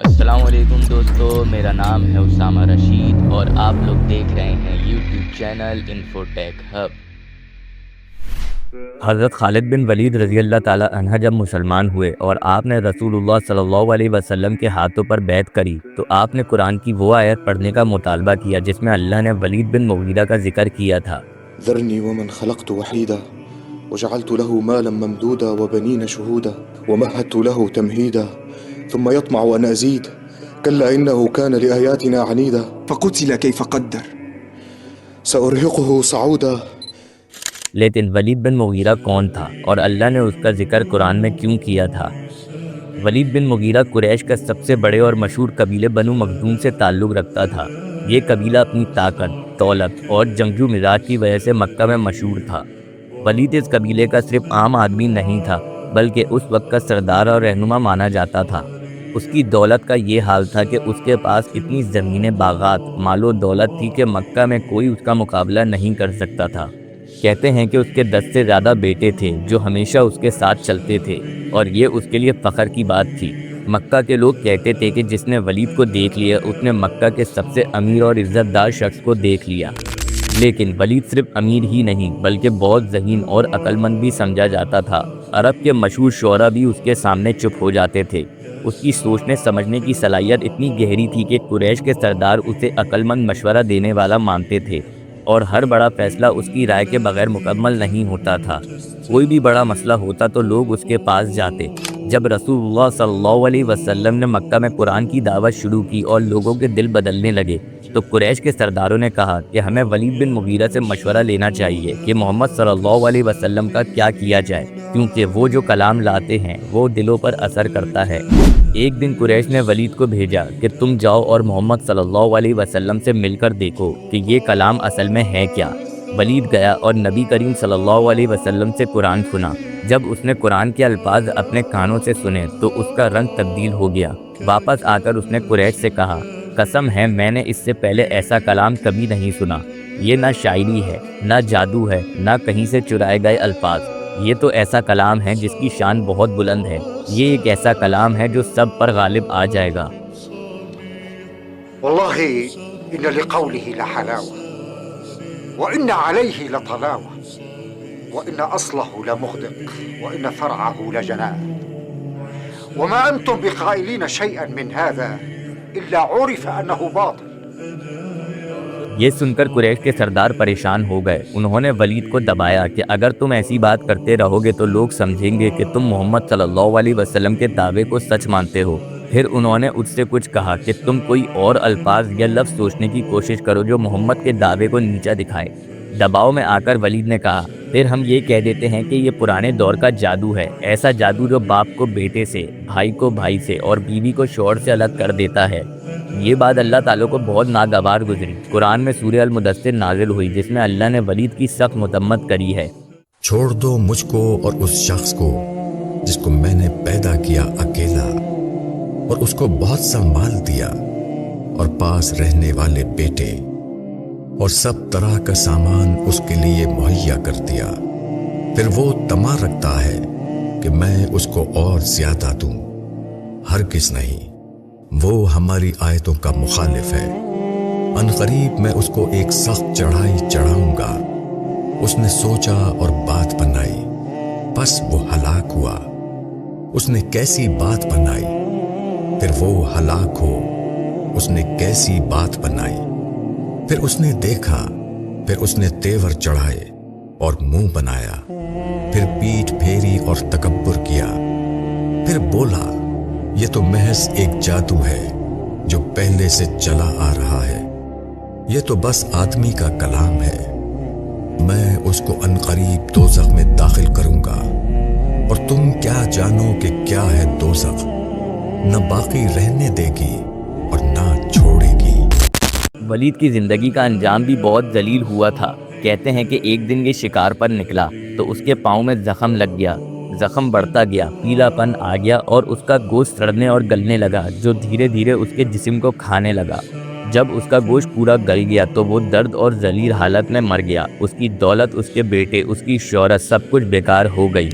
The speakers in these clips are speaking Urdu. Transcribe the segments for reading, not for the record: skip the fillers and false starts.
السلام علیکم دوستو، میرا نام ہے اسامہ رشید اور آپ لوگ دیکھ رہے ہیں یوٹیوب چینل انفوٹیک ہب۔ حضرت خالد بن ولید رضی اللہ تعالی عنہ جب مسلمان ہوئے اور آپ نے رسول اللہ صلی اللہ علیہ وسلم کے ہاتھوں پر بیعت کری تو آپ نے قرآن کی وہ آیت پڑھنے کا مطالبہ کیا جس میں اللہ نے ولید بن مغیرہ کا ذکر کیا تھا۔ ذرني ومن خلقت وحيدا وجعلت له مالا ممدودا وبنين شهودا ومهدت له تمهيدا ثم يطمع أن أزيد كلا إنه كان لآياتنا عنيدا فقتل كيف قدر سأرهقه صعودا۔ لیکن ولید بن مغیرہ کون تھا اور اللہ نے اس کا ذکر قرآن میں کیوں کیا تھا؟ ولید بن مغیرہ قریش کا سب سے بڑے اور مشہور قبیلے بنو مخزوم سے تعلق رکھتا تھا۔ یہ قبیلہ اپنی طاقت، دولت اور جنگجو مزاج کی وجہ سے مکہ میں مشہور تھا۔ ولید اس قبیلے کا صرف عام آدمی نہیں تھا بلکہ اس وقت کا سردار اور رہنما مانا جاتا تھا۔ اس کی دولت کا یہ حال تھا کہ اس کے پاس اتنی زمینیں، باغات، مال و دولت تھی کہ مکہ میں کوئی اس کا مقابلہ نہیں کر سکتا تھا۔ کہتے ہیں کہ اس کے 10 سے زیادہ بیٹے تھے جو ہمیشہ اس کے ساتھ چلتے تھے اور یہ اس کے لیے فخر کی بات تھی۔ مکہ کے لوگ کہتے تھے کہ جس نے ولید کو دیکھ لیا اس نے مکہ کے سب سے امیر اور عزت دار شخص کو دیکھ لیا۔ لیکن ولید صرف امیر ہی نہیں بلکہ بہت ذہین اور عقل مند بھی سمجھا جاتا تھا۔ عرب کے مشہور شعراء بھی اس کے سامنے چپ ہو جاتے تھے۔ اس کی سوچنے سمجھنے کی صلاحیت اتنی گہری تھی کہ قریش کے سردار اسے عقل مند مشورہ دینے والا مانتے تھے اور ہر بڑا فیصلہ اس کی رائے کے بغیر مکمل نہیں ہوتا تھا۔ کوئی بھی بڑا مسئلہ ہوتا تو لوگ اس کے پاس جاتے۔ جب رسول اللہ صلی اللہ علیہ وسلم نے مکہ میں قرآن کی دعوت شروع کی اور لوگوں کے دل بدلنے لگے تو قریش کے سرداروں نے کہا کہ ہمیں ولید بن مغیرہ سے مشورہ لینا چاہیے کہ محمد صلی اللہ علیہ وسلم کا کیا کیا جائے، کیونکہ وہ جو کلام لاتے ہیں وہ دلوں پر اثر کرتا ہے۔ ایک دن قریش نے ولید کو بھیجا کہ تم جاؤ اور محمد صلی اللہ علیہ وسلم سے مل کر دیکھو کہ یہ کلام اصل میں ہے کیا۔ ولید گیا اور نبی کریم صلی اللہ علیہ وسلم سے قرآن سنا۔ جب اس نے قرآن کے الفاظ اپنے کانوں سے سنے تو اس کا رنگ تبدیل ہو گیا۔ واپس آ کر اس نے قریش سے کہا، قسم ہے میں نے اس سے پہلے ایسا کلام کبھی نہیں سنا۔ یہ نہ شاعری ہے، نہ جادو ہے، نہ کہیں سے چرائے گئے الفاظ۔ یہ تو ایسا کلام ہے جس کی شان بہت بلند ہے۔ یہ ایک ایسا کلام ہے جو سب پر غالب آ جائے گا۔ والله إن لقوله لحلاوة وإن عليه لطلاوة وإن أصله لمغدق وإن فرعه لجناء وما أنتم بقائلين شيئا من هذا إلا عرف أنه باطل۔ یہ سن کر قریش کے سردار پریشان ہو گئے۔ انہوں نے ولید کو دبایا کہ اگر تم ایسی بات کرتے رہو گے تو لوگ سمجھیں گے کہ تم محمد صلی اللہ علیہ وسلم کے دعوے کو سچ مانتے ہو۔ پھر انہوں نے اس سے کچھ کہا کہ تم کوئی اور الفاظ یا لفظ سوچنے کی کوشش کرو جو محمد کے دعوے کو نیچا دکھائے۔ دباؤ میں آ کر ولید نے کہا، پھر ہم یہ کہہ دیتے ہیں کہ یہ پرانے دور کا جادو ہے، ایسا جادو جو باپ کو بیٹے سے، بھائی کو بھائی سے اور بیوی کو شوہر سے الگ کر دیتا ہے۔ یہ بات اللہ تعالیٰ کو بہت ناگوار گزری۔ قرآن میں سورہ المدثر نازل ہوئی جس میں اللہ نے ولید کی سخت مذمت کری ہے۔ چھوڑ دو مجھ کو اور اس شخص کو جس کو میں نے پیدا کیا اکیلا اور اس کو بہت سا مال دیا اور پاس رہنے والے بیٹے اور سب طرح کا سامان اس کے لیے مہیا کر دیا، پھر وہ طمع رکھتا ہے کہ میں اس کو اور زیادہ دوں۔ ہرگز نہیں، وہ ہماری آیتوں کا مخالف ہے۔ عنقریب میں اس کو ایک سخت چڑھائی چڑھاؤں گا۔ اس نے سوچا اور بات بنائی، بس وہ ہلاک ہوا۔ اس نے کیسی بات بنائی، پھر وہ ہلاک ہو۔ اس نے کیسی بات بنائی، پھر اس نے دیکھا، پھر اس نے تیور چڑھائے اور منہ بنایا، پھر پیٹھ پھیری اور تکبر کیا، پھر بولا یہ تو محض ایک جادو ہے جو پہلے سے چلا آ رہا ہے، یہ تو بس آدمی کا کلام ہے۔ میں اس کو عنقریب دوزخ میں داخل کروں گا، اور تم کیا جانو کہ کیا ہے دوزخ، نہ باقی رہنے دے گی اور نہ چھوڑے گی۔ ولید کی زندگی کا انجام بھی بہت ذلیل ہوا تھا۔ کہتے ہیں کہ ایک دن یہ شکار پر نکلا تو اس کے پاؤں میں زخم لگ گیا۔ زخم بڑھتا گیا، پیلا پن آ گیا اور اس کا گوشت سڑنے اور گلنے لگا جو دھیرے دھیرے اس کے جسم کو کھانے لگا۔ جب اس کا گوشت پورا گل گیا تو وہ درد اور ذلیل حالت میں مر گیا۔ اس کی دولت، اس کے بیٹے، اس کی شہرت سب کچھ بیکار ہو گئی۔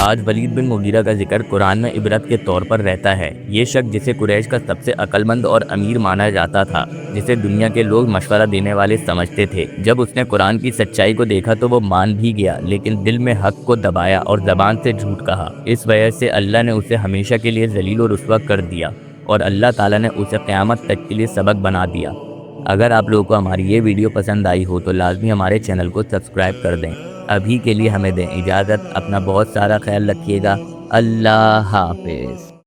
آج ولید بن مغیرہ کا ذکر قرآن میں عبرت کے طور پر رہتا ہے۔ یہ شخص جسے قریش کا سب سے عقل مند اور امیر مانا جاتا تھا، جسے دنیا کے لوگ مشورہ دینے والے سمجھتے تھے، جب اس نے قرآن کی سچائی کو دیکھا تو وہ مان بھی گیا، لیکن دل میں حق کو دبایا اور زبان سے جھوٹ کہا۔ اس وجہ سے اللہ نے اسے ہمیشہ کے لیے ذلیل و رسوا کر دیا، اور اللہ تعالیٰ نے اسے قیامت تک کے لیے سبق بنا دیا۔ اگر آپ لوگوں کو ہماری یہ ویڈیو پسند آئی ہو تو لازمی ہمارے چینل کو سبسکرائب کر دیں۔ ابھی کے لیے ہمیں دیں اجازت، اپنا بہت سارا خیال رکھیے گا۔ اللہ حافظ۔